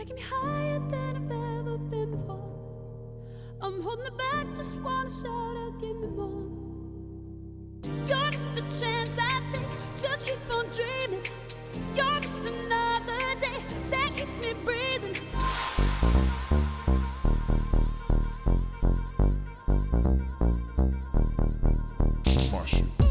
taking me higher than I've ever been before. I'm holding it back, just wanna shout out, give me more. You're just a chance I take to keep on dreaming. You're just another day that keeps me breathing. My shit.